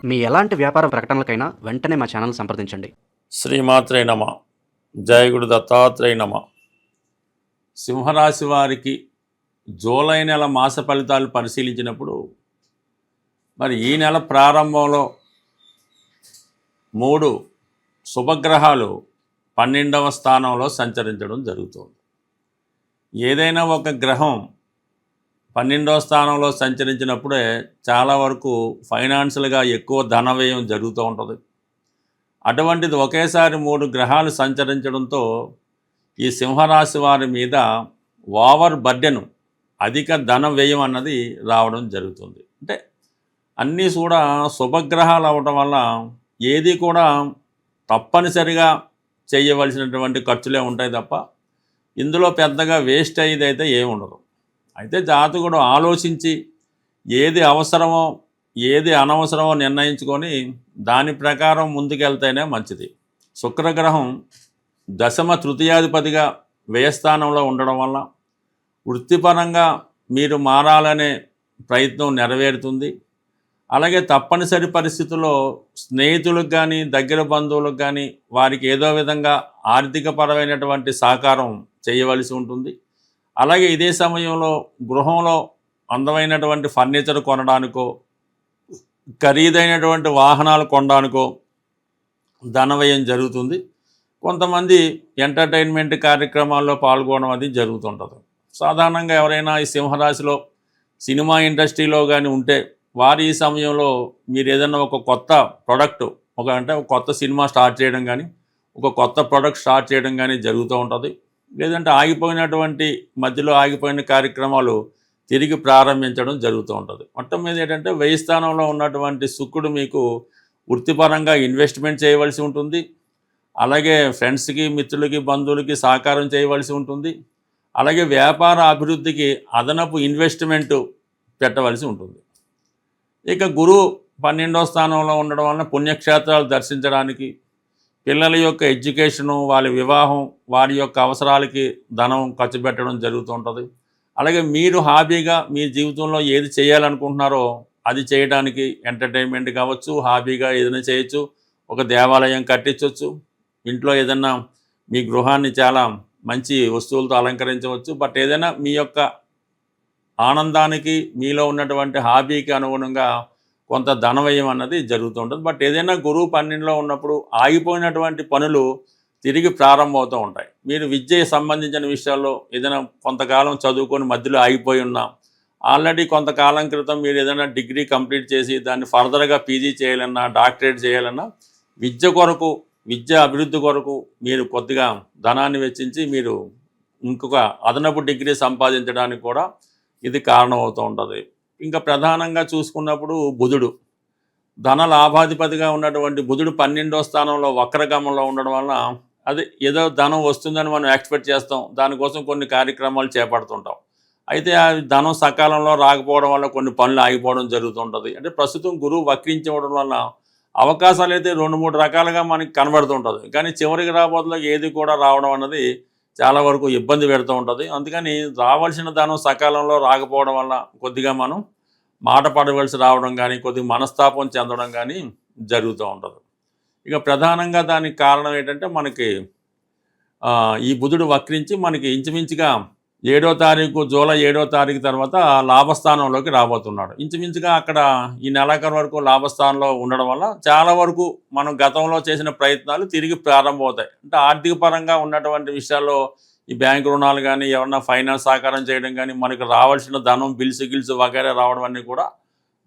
మీ ఎలాంటి వ్యాపార ప్రకటనలకైనా వెంటనే మా ఛానల్ సంప్రదించండి. శ్రీమాత్రే నమ. జయ గురు దత్తాత్రేయ నమ. సింహరాశి వారికి జూలై నెల మాస ఫలితాలు పరిశీలించినప్పుడు మరి ఈ నెల ప్రారంభంలో 3 శుభగ్రహాలు 12వ స్థానంలో సంచరించడం జరుగుతుంది. ఏదైనా ఒక గ్రహం 12వ స్థానంలో సంచరించినప్పుడే చాలా వరకు ఫైనాన్షియల్గా ఎక్కువ ధన వ్యయం జరుగుతూ ఉంటుంది. అటువంటిది ఒకేసారి 3 గ్రహాలు సంచరించడంతో ఈ సింహరాశి వారి మీద ఓవర్ బర్డెను, అధిక ధన వ్యయం అన్నది రావడం జరుగుతుంది. అంటే అన్నీ కూడా శుభగ్రహాలు అవ్వటం వల్ల ఏది కూడా తప్పనిసరిగా చేయవలసినటువంటి ఖర్చులే ఉంటాయి తప్ప ఇందులో పెద్దగా వేస్ట్ అయ్యేది అయితే ఏమి ఉండదు. అయితే జాతకుడు ఆలోచించి ఏది అవసరమో ఏది అనవసరమో నిర్ణయించుకొని దాని ప్రకారం ముందుకెళ్తేనే మంచిది. శుక్రగ్రహం దశమ తృతీయాధిపతిగా వ్యయస్థానంలో ఉండడం వల్ల వృత్తిపరంగా మీరు మారాలనే ప్రయత్నం నెరవేరుతుంది. అలాగే తప్పనిసరి పరిస్థితుల్లో స్నేహితులకు కానీ దగ్గర బంధువులకు కానీ వారికి ఏదో విధంగా ఆర్థికపరమైనటువంటి సహకారం చేయవలసి ఉంటుంది. అలాగే ఇదే సమయంలో గృహంలో అందమైనటువంటి ఫర్నిచర్ కొనడానికో ఖరీదైనటువంటి వాహనాలు కొనడానికో ధనవ్యయం జరుగుతుంది. కొంతమంది ఎంటర్టైన్మెంట్ కార్యక్రమాల్లో పాల్గొనడం అది జరుగుతుంటుంది. సాధారణంగా ఎవరైనా ఈ సింహరాశిలో సినిమా ఇండస్ట్రీలో కానీ ఉంటే వారు ఈ సమయంలో మీరు ఏదైనా ఒక కొత్త ప్రొడక్ట్ ఒక కొత్త సినిమా స్టార్ట్ చేయడం కానీ ఒక కొత్త ప్రొడక్ట్ స్టార్ట్ చేయడం కానీ జరుగుతూ ఉంటుంది. లేదంటే ఆగిపోయినటువంటి మధ్యలో ఆగిపోయిన కార్యక్రమాలు తిరిగి ప్రారంభించడం జరుగుతూ ఉంటుంది. మొత్తం మీద ఏంటంటే వ్యయస్థానంలో ఉన్నటువంటి శుక్రుడు మీకు వృత్తిపరంగా ఇన్వెస్ట్మెంట్ చేయవలసి ఉంటుంది. అలాగే ఫ్రెండ్స్కి, మిత్రులకి, బంధువులకి సహకారం చేయవలసి ఉంటుంది. అలాగే వ్యాపార అభివృద్ధికి అదనపు ఇన్వెస్ట్మెంట్ పెట్టవలసి ఉంటుంది. ఇక గురువు 12వ స్థానంలో ఉండడం వలన పుణ్యక్షేత్రాలు దర్శించడానికి, పిల్లల యొక్క ఎడ్యుకేషను, వాళ్ళ వివాహం, వారి యొక్క అవసరాలకి ధనం ఖర్చు పెట్టడం జరుగుతూ ఉంటుంది. అలాగే మీరు హాబీగా మీ జీవితంలో ఏది చేయాలనుకుంటున్నారో అది చేయడానికి ఎంటర్టైన్మెంట్ కావచ్చు, హాబీగా ఏదైనా చేయొచ్చు. ఒక దేవాలయం కట్టించవచ్చు, ఇంట్లో ఏదన్నా మీ గృహాన్ని చాలా మంచి వస్తువులతో అలంకరించవచ్చు. బట్ ఏదైనా మీ యొక్క ఆనందానికి, మీలో ఉన్నటువంటి హాబీకి అనుగుణంగా కొంత ధనవ్యయం అన్నది జరుగుతూ ఉంటుంది. బట్ ఏదైనా గురువు 12లో ఉన్నప్పుడు ఆగిపోయినటువంటి పనులు తిరిగి ప్రారంభమవుతూ ఉంటాయి. మీరు విద్యకి సంబంధించిన విషయాల్లో ఏదైనా కొంతకాలం చదువుకొని మధ్యలో ఆగిపోయి ఉన్నా, ఆల్రెడీ కొంతకాలం క్రితం మీరు ఏదైనా డిగ్రీ కంప్లీట్ చేసి దాన్ని ఫర్దర్గా పీజీ చేయాలన్నా, డాక్టరేట్ చేయాలన్నా, విద్య అభివృద్ధి కొరకు మీరు కొద్దిగా ధనాన్ని వెచ్చించి మీరు ఇంకొక అదనపు డిగ్రీ సంపాదించడానికి కూడా ఇది కారణమవుతూ ఉంటుంది. ఇంకా ప్రధానంగా చూసుకున్నప్పుడు బుధుడు ధన లాభాధిపతిగా ఉన్నటువంటి బుధుడు 12వ స్థానంలో వక్రగమంలో ఉండడం వలన అది ఏదో ధనం వస్తుందని మనం ఎక్స్పెక్ట్ చేస్తాం. దానికోసం కొన్ని కార్యక్రమాలు చేపడుతుంటాం. అయితే ఆ ధనం సకాలంలో రాకపోవడం వల్ల కొన్ని పనులు ఆగిపోవడం జరుగుతుంటుంది. అంటే ప్రస్తుతం గురువు వక్రించడం వల్ల అవకాశాలు అయితే 2-3 రకాలుగా మనకి కనబడుతుంటుంది. కానీ చివరికి రాబోతులో ఏది కూడా రావడం అన్నది చాలా వరకు ఇబ్బంది పెడుతూ ఉంటుంది. అందుకని రావాల్సిన ధనం సకాలంలో రాకపోవడం వల్ల కొద్దిగా మనం మాట పడవలసి రావడం కానీ, కొద్దిగా మనస్తాపం చెందడం కానీ జరుగుతూ ఉంటుంది. ఇక ప్రధానంగా దానికి కారణం ఏంటంటే మనకి ఈ బుధుడు వక్రించి మనకి ఇంచుమించుగా 7వ తారీఖు జూలై 7వ తారీఖు తర్వాత లాభస్థానంలోకి రాబోతున్నాడు. ఇంచుమించుగా అక్కడ ఈ నెలాఖరు వరకు లాభస్థానంలో ఉండడం వల్ల చాలా వరకు మనం గతంలో చేసిన ప్రయత్నాలు తిరిగి ప్రారంభమవుతాయి. అంటే ఆర్థిక పరంగా ఉన్నటువంటి విషయాల్లో ఈ బ్యాంకు రుణాలు కానీ, ఎవరన్నా ఫైనాన్స్ సహకారం చేయడం కానీ, మనకు రావాల్సిన ధనం, గిల్స్ వగైరా రావడం అన్నీ కూడా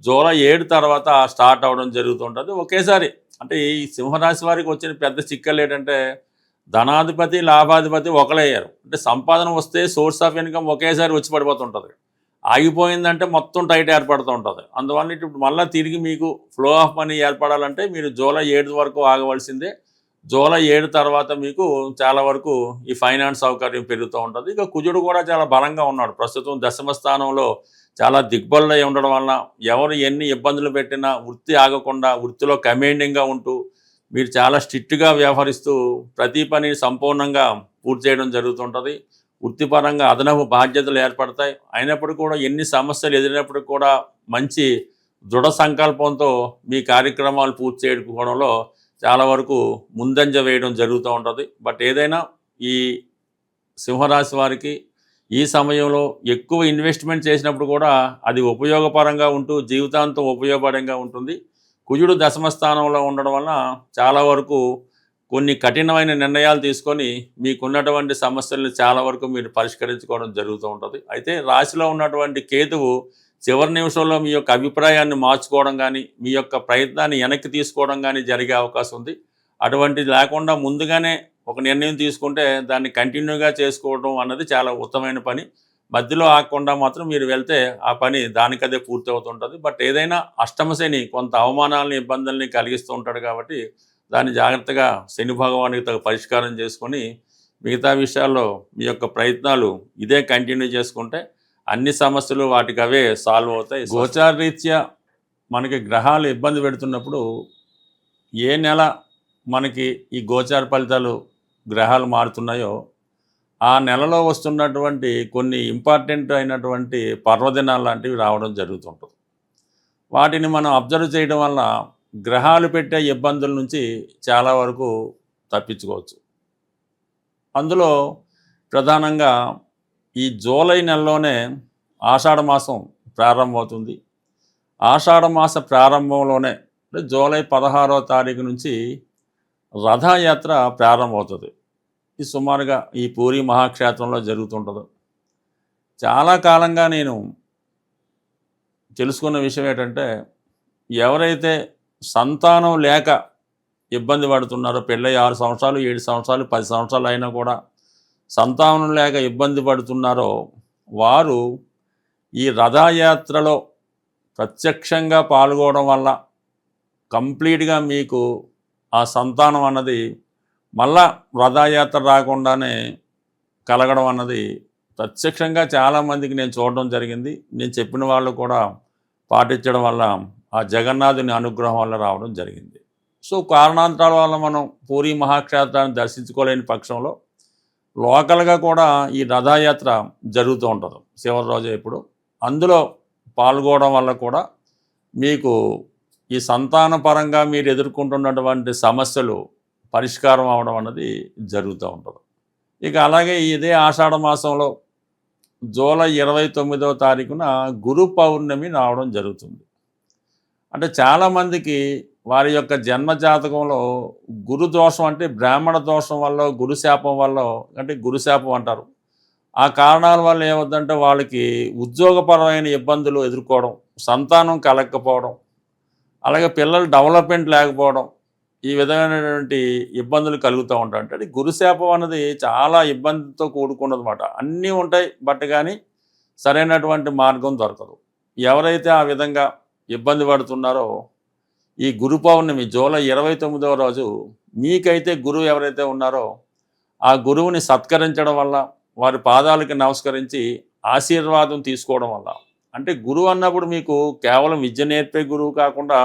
జూలై 7 తర్వాత స్టార్ట్ అవ్వడం జరుగుతుంటుంది. ఒకేసారి అంటే ఈ సింహరాశి వారికి వచ్చిన పెద్ద చిక్కలు ఏంటంటే ధనాధిపతి, లాభాధిపతి ఒకలయ్యారు. అంటే సంపాదన వస్తే సోర్స్ ఆఫ్ ఇన్కమ్ ఒకేసారి వచ్చి పడిపోతుంటుంది. ఆగిపోయిందంటే మొత్తం టైట్ ఏర్పడుతూ ఉంటుంది. అందువల్ల ఇప్పుడు మళ్ళీ తిరిగి మీకు ఫ్లో ఆఫ్ మనీ ఏర్పడాలంటే మీరు జూలై 7 వరకు ఆగవలసిందే. జూలై 7 తర్వాత మీకు చాలా వరకు ఈ ఫైనాన్స్ సౌకర్యం పెరుగుతూ ఉంటుంది. ఇక కుజుడు కూడా చాలా బలంగా ఉన్నాడు. ప్రస్తుతం దశమ స్థానంలో చాలా దిగ్బలుడై ఉండడం వలన ఎవరు ఎన్ని ఇబ్బందులు పెట్టినా వృత్తి ఆగకుండా వృత్తిలో కమాండింగ్గా ఉంటూ మీరు చాలా స్ట్రిక్ట్గా వ్యవహరిస్తూ ప్రతి పని సంపూర్ణంగా పూర్తి చేయడం జరుగుతుంటుంది. వృత్తిపరంగా అదనపు బాధ్యతలు ఏర్పడతాయి. అయినప్పుడు కూడా ఎన్ని సమస్యలు ఎదిరినప్పుడు కూడా మంచి దృఢ సంకల్పంతో మీ కార్యక్రమాలు పూర్తి చేసుకోవడంలో చాలా వరకు ముందంజ వేయడం జరుగుతూ ఉంటుంది. బట్ ఏదైనా ఈ సింహరాశి వారికి ఈ సమయంలో ఎక్కువ ఇన్వెస్ట్మెంట్ చేసినప్పుడు కూడా అది ఉపయోగపరంగా ఉంటూ జీవితాంతం ఉపయోగపడంగా ఉంటుంది. కుజుడు దశమ స్థానంలో ఉండడం వల్ల చాలా వరకు కొన్ని కఠినమైన నిర్ణయాలు తీసుకొని మీకున్నటువంటి సమస్యల్ని చాలా వరకు మీరు పరిష్కరించుకోవడం జరుగుతూ ఉంటుంది. అయితే రాశిలో ఉన్నటువంటి కేతువు చివరి నిమిషంలో మీ యొక్క అభిప్రాయాన్ని మార్చుకోవడం కానీ మీ యొక్క ప్రయత్నాన్ని వెనక్కి తీసుకోవడం కానీ జరిగే అవకాశం ఉంది. అటువంటిది లేకుండా ముందుగానే ఒక నిర్ణయం తీసుకుంటే దాన్ని కంటిన్యూగా చేసుకోవడం అన్నది చాలా ఉత్తమమైన పని. మధ్యలో ఆగకుండా మాత్రం మీరు వెళ్తే ఆ పని దానికదే పూర్తి అవుతుంటుంది. బట్ ఏదైనా అష్టమ శని కొంత అవమానాలని ఇబ్బందుల్ని కలిగిస్తూ ఉంటాడు కాబట్టి దాన్ని జాగ్రత్తగా శని భగవానికి తగ్గ పరిష్కారం చేసుకొని మిగతా విషయాల్లో మీ యొక్క ప్రయత్నాలు ఇదే కంటిన్యూ చేసుకుంటే అన్ని సమస్యలు వాటికి అవే సాల్వ్ అవుతాయి. గోచార రీత్యా మనకి గ్రహాలు ఇబ్బంది పెడుతున్నప్పుడు ఏ నెల మనకి ఈ గోచార ఫలితాలు గ్రహాలు మారుతున్నాయో ఆ నెలలో వస్తున్నటువంటి కొన్ని ఇంపార్టెంట్ అయినటువంటి పర్వదినాలు లాంటివి రావడం జరుగుతుంటుంది. వాటిని మనం అబ్జర్వ్ చేయడం వల్ల గ్రహాలు పెట్టే ఇబ్బందుల నుంచి చాలా వరకు తప్పించుకోవచ్చు. అందులో ప్రధానంగా ఈ జూలై నెలలోనే ఆషాఢ మాసం ప్రారంభమవుతుంది. ఆషాఢ మాస ప్రారంభంలోనే అంటే జూలై 16వ తారీఖు నుంచి రథయాత్ర ప్రారంభమవుతుంది. ఇది సుమారుగా ఈ పూరి మహాక్షేత్రంలో జరుగుతుంటుంది. చాలా కాలంగా నేను తెలుసుకున్న విషయం ఏంటంటే ఎవరైతే సంతానం లేక ఇబ్బంది పడుతున్నారో పెళ్ళై 6 సంవత్సరాలు 7 సంవత్సరాలు 10 సంవత్సరాలు అయినా కూడా సంతానం లేక ఇబ్బంది పడుతున్నారో వారు ఈ రథయాత్రలో ప్రత్యక్షంగా పాల్గొనడం వల్ల కంప్లీట్గా మీకు ఆ సంతానం అన్నది మళ్ళా రథయాత్ర రాకుండానే కలగడం అన్నది ప్రత్యక్షంగా చాలామందికి నేను చూడడం జరిగింది. నేను చెప్పిన వాళ్ళు కూడా పాటించడం వల్ల ఆ జగన్నాథుని అనుగ్రహం వల్ల రావడం జరిగింది. సో కారణాంతరాల వల్ల మనం పూరి మహాక్షేత్రాన్ని దర్శించుకోలేని పక్షంలో లోకల్గా కూడా ఈ రథయాత్ర జరుగుతూ ఉంటుంది చివరి రోజు ఎప్పుడు. అందులో పాల్గొనడం వల్ల కూడా మీకు ఈ సంతాన పరంగా మీరు ఎదుర్కొంటున్నటువంటి సమస్యలు పరిష్కారం అవడం అన్నది జరుగుతూ ఉంటుంది. ఇక అలాగే ఇదే ఆషాఢ మాసంలో జూలై 29వ తారీఖున గురు పౌర్ణమి రావడం జరుగుతుంది. అంటే చాలామందికి వారి యొక్క జన్మజాతకంలో గురు దోషం అంటే బ్రాహ్మణ దోషం వల్ల గురుశాపం వల్ల అంటే గురుశాపం అంటారు. ఆ కారణాల వల్ల ఏమవుతుందంటే వాళ్ళకి ఉద్యోగపరమైన ఇబ్బందులు ఎదుర్కోవడం, సంతానం కలగకపోవడం, అలాగే పిల్లల డెవలప్మెంట్ లేకపోవడం, ఈ విధమైనటువంటి ఇబ్బందులు కలుగుతూ ఉంటాయి. అంటే గురుశాపం అన్నది చాలా ఇబ్బందితో కూడుకున్నదన్నమాట. అన్నీ ఉంటాయి బట్ కానీ సరైనటువంటి మార్గం దొరకదు. ఎవరైతే ఆ విధంగా ఇబ్బంది పడుతున్నారో ఈ గురు పౌర్ణమి జూలై 29వ రోజు మీకైతే గురువు ఎవరైతే ఉన్నారో ఆ గురువుని సత్కరించడం వల్ల వారి పాదాలకి నమస్కరించి ఆశీర్వాదం తీసుకోవడం వల్ల, అంటే గురువు అన్నప్పుడు మీకు కేవలం విద్య నేర్పే గురువు కాకుండా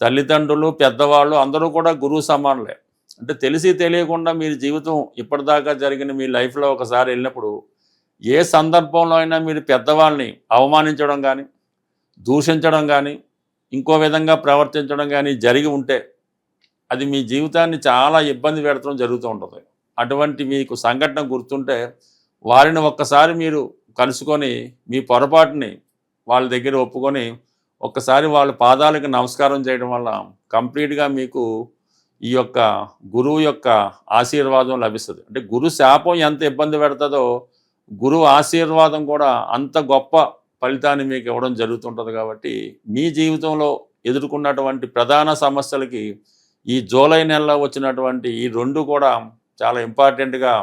తల్లిదండ్రులు పెద్దవాళ్ళు అందరూ కూడా గురువు సమానులే. అంటే తెలిసి తెలియకుండా మీరు జీవితం ఇప్పటిదాకా జరిగిన మీ లైఫ్లో ఒకసారి వెళ్ళినప్పుడు ఏ సందర్భంలో అయినా మీరు పెద్దవాళ్ళని అవమానించడం కానీ దూషించడం కానీ ఇంకో విధంగా ప్రవర్తించడం కానీ జరిగి ఉంటే అది మీ జీవితాన్ని చాలా ఇబ్బంది పెడతాం జరుగుతూ ఉంటుంది. అటువంటి మీకు సంఘటన గుర్తుంటే వారిని ఒక్కసారి మీరు కలుసుకొని మీ పొరపాటుని వాళ్ళ దగ్గర ఒప్పుకొని ఒక్కసారి వాళ్ళ పాదాలకు నమస్కారం చేయడం వల్ల కంప్లీట్గా మీకు ఈ యొక్క గురువు యొక్క ఆశీర్వాదం లభిస్తుంది. అంటే గురు శాపం ఎంత ఇబ్బంది పెడుతుందో గురువు ఆశీర్వాదం కూడా అంత గొప్ప ఫలితాన్ని మీకు ఇవ్వడం జరుగుతుంటుంది. కాబట్టి మీ జీవితంలో ఎదుర్కొన్నటువంటి ప్రధాన సమస్యలకి ఈ జూలై నెలలో వచ్చినటువంటి ఈ 2 కూడా చాలా ఇంపార్టెంట్గా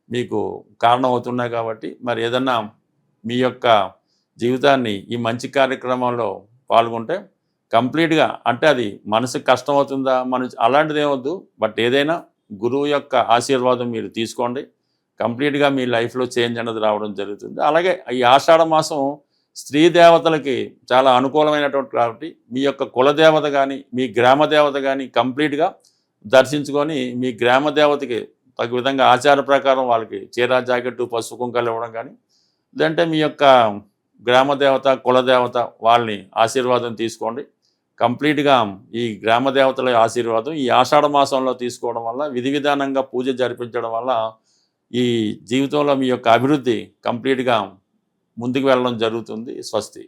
మీకు కారణం అవుతున్నాయి. కాబట్టి మరి ఏదన్నా మీ యొక్క జీవితాన్ని ఈ మంచి కార్యక్రమంలో పాల్గొంటే కంప్లీట్గా అంటే అది మనసుకు కష్టం అవుతుందా అలాంటిది ఏమొద్దు. బట్ ఏదైనా గురువు యొక్క ఆశీర్వాదం మీరు తీసుకోండి, కంప్లీట్గా మీ లైఫ్లో చేంజ్ అనేది రావడం జరుగుతుంది. అలాగే ఈ ఆషాఢ మాసం స్త్రీ దేవతలకి చాలా అనుకూలమైనటువంటి కాబట్టి మీ యొక్క కులదేవత కానీ మీ గ్రామ దేవత కానీ కంప్లీట్గా దర్శించుకొని మీ గ్రామ దేవతకి తగ్గ విధంగా ఆచార ప్రకారం వాళ్ళకి చీర జాకెట్టు పసుపు కుంకాలు ఇవ్వడం కానీ లేదంటే మీ యొక్క గ్రామదేవత కులదేవత వాళ్ళని ఆశీర్వాదం తీసుకోండి. కంప్లీట్గా ఈ గ్రామదేవతల ఆశీర్వాదం ఈ ఆషాఢ మాసంలో తీసుకోవడం వల్ల, విధి విధానంగా పూజ జరిపించడం వల్ల ఈ జీవితంలో మీ యొక్క అభివృద్ధి కంప్లీట్గా ముందుకు వెళ్ళడం జరుగుతుంది. స్వస్తి.